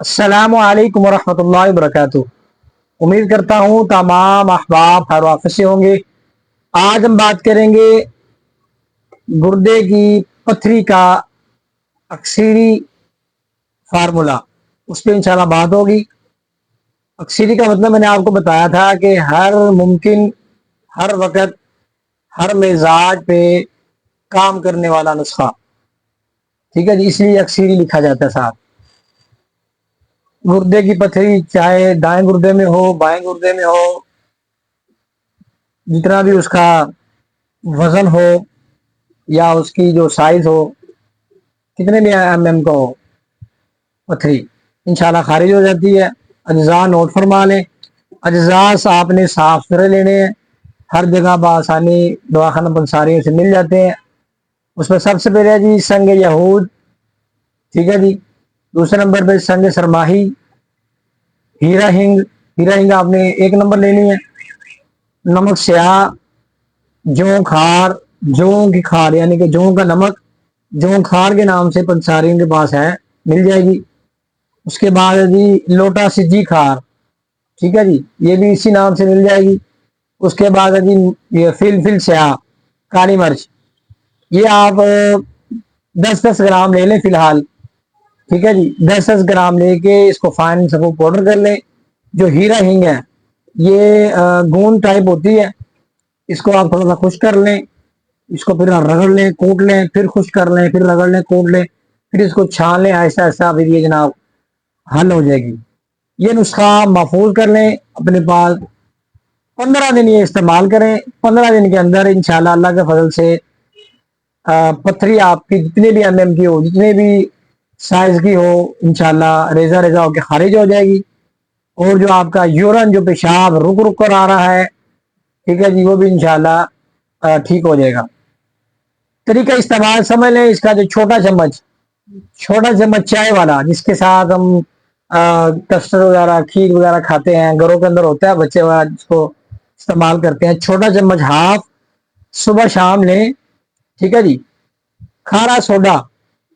السلام علیکم ورحمۃ اللہ وبرکاتہ۔ امید کرتا ہوں تمام احباب خیر و عافیت سے ہوں گے۔ آج ہم بات کریں گے گردے کی پتھری کا اکثری فارمولا، اس پہ انشاءاللہ بات ہوگی۔ اکثری کا مطلب میں نے آپ کو بتایا تھا کہ ہر ممکن، ہر وقت، ہر مزاج پہ کام کرنے والا نسخہ، ٹھیک ہے جی، اس لیے اکثری لکھا جاتا ہے صاحب۔ گردے کی پتھری چاہے دائیں گردے میں ہو، بائیں گردے میں ہو، جتنا بھی اس کا وزن ہو یا اس کی جو سائز ہو، کتنے بھی ایم کا ہو، پتھری انشاءاللہ خارج ہو جاتی ہے۔ اجزاء نوٹ فرما لیں۔ اجزاء آپ نے صاف ستھرے لینے ہیں، ہر جگہ بآسانی دواخانہ پنساریوں سے مل جاتے ہیں۔ اس میں سب سے پہلے جی سنگ یہود، ٹھیک ہے جی۔ دوسرے نمبر پہ سنگ سرماہی، ہیرا ہنگ، ہیرا ہنگ آپ نے 1 نمبر لینی ہے۔ نمک سیاہ، جوں کھار، جوں کی کھار یعنی کہ جوں کا نمک، جوں کھار کے نام سے پنساریوں کے پاس ہے، مل جائے گی۔ اس کے بعد جی لوٹا سجی کھار، ٹھیک ہے جی، یہ بھی اسی نام سے مل جائے گی۔ اس کے بعد جی یہ فل سیاہ، کالی مرچ، یہ آپ 10-10 گرام لے لیں فی الحال، ٹھیک ہے جی۔ 10-10 گرام لے کے اس کو فائن سب پاؤڈر کر لیں۔ جو ہیرا ہنگ ہے یہ گون ٹائپ ہوتی ہے، اس کو آپ تھوڑا سا خشک کر لیں، اس کو پھر رگڑ لیں، کوٹ لیں، پھر خشک کر لیں، پھر رگڑ لیں، کوٹ لیں، پھر اس کو چھان لیں آہستہ آہستہ، پھر یہ جناب حل ہو جائے گی۔ یہ نسخہ محفوظ کر لیں اپنے پاس، 15 دن یہ استعمال کریں۔ 15 دن کے اندر انشاءاللہ اللہ کے فضل سے پتھری آپ کی جتنے بھی ایم کی ہو، جتنے بھی سائز کی ہو، انشاءاللہ ریزہ ریزہ ہو کے خارج ہو جائے گی۔ اور جو آپ کا یورن، جو پیشاب رک رک کر آ رہا ہے، ٹھیک ہے جی، وہ بھی انشاءاللہ ٹھیک ہو جائے گا۔ طریقہ استعمال سمجھ لیں، اس کا جو چھوٹا چمچ چائے والا، جس کے ساتھ ہم کسٹرڈ وغیرہ، کھیر وغیرہ کھاتے ہیں، گھروں کے اندر ہوتا ہے، بچے وغیرہ جس کو استعمال کرتے ہیں، چھوٹا چمچ ہاف صبح شام لیں، ٹھیک ہے جی۔ کھارا سوڈا،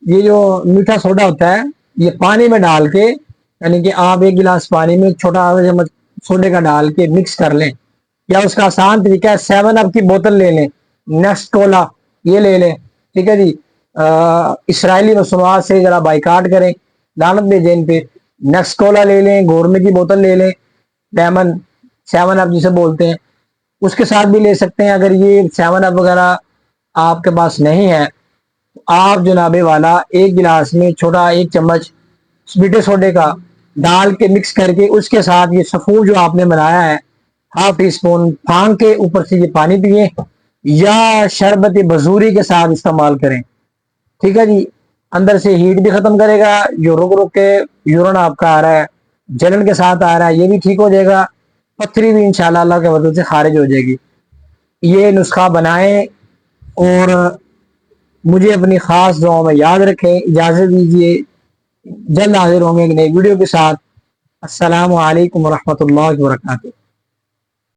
یہ جو میٹھا سوڈا ہوتا ہے، یہ پانی میں ڈال کے، یعنی کہ آپ 1 گلاس پانی میں چھوٹا آدھا چمچ سوڈے کا ڈال کے مکس کر لیں، یا اس کا آسان طریقہ ہے 7 اپ کی بوتل لے لیں، نیکسٹ کولا یہ لے لیں، ٹھیک ہے جی۔ اسرائیلی مصنوعات سے ذرا بائیکاٹ کریں، لعنت بھیجیں ان پہ۔ نیکسٹ کولا لے لیں، گورمے کی بوتل لے لیں، لیمن 7 اپ جسے بولتے ہیں، اس کے ساتھ بھی لے سکتے ہیں۔ اگر یہ 7 اپ وغیرہ آپ کے پاس نہیں ہے، آپ جناب والا 1 گلاس میں چھوٹا 1 چمچ میٹھے سوڈے کا ڈال کے مکس کر کے، اس کے ساتھ یہ سفور جو آپ نے بنایا ہے، ½ ٹی اسپون پھانک کے اوپر سے یہ پانی پیئیں، یا شربت بزوری کے ساتھ استعمال کریں، ٹھیک ہے جی۔ اندر سے ہیٹ بھی ختم کرے گا، جو رک رک کے یورن آپ کا آ رہا ہے، جلن کے ساتھ آ رہا ہے، یہ بھی ٹھیک ہو جائے گا۔ پتھری بھی انشاءاللہ اللہ کے فضل سے خارج ہو جائے گی۔ یہ نسخہ بنائیں اور مجھے اپنی خاص دعاؤں میں یاد رکھیں۔ اجازت دیجیے، جلد حاضر ہوں گے ایک نئی ویڈیو کے ساتھ۔ السلام علیکم ورحمۃ اللہ وبرکاتہ۔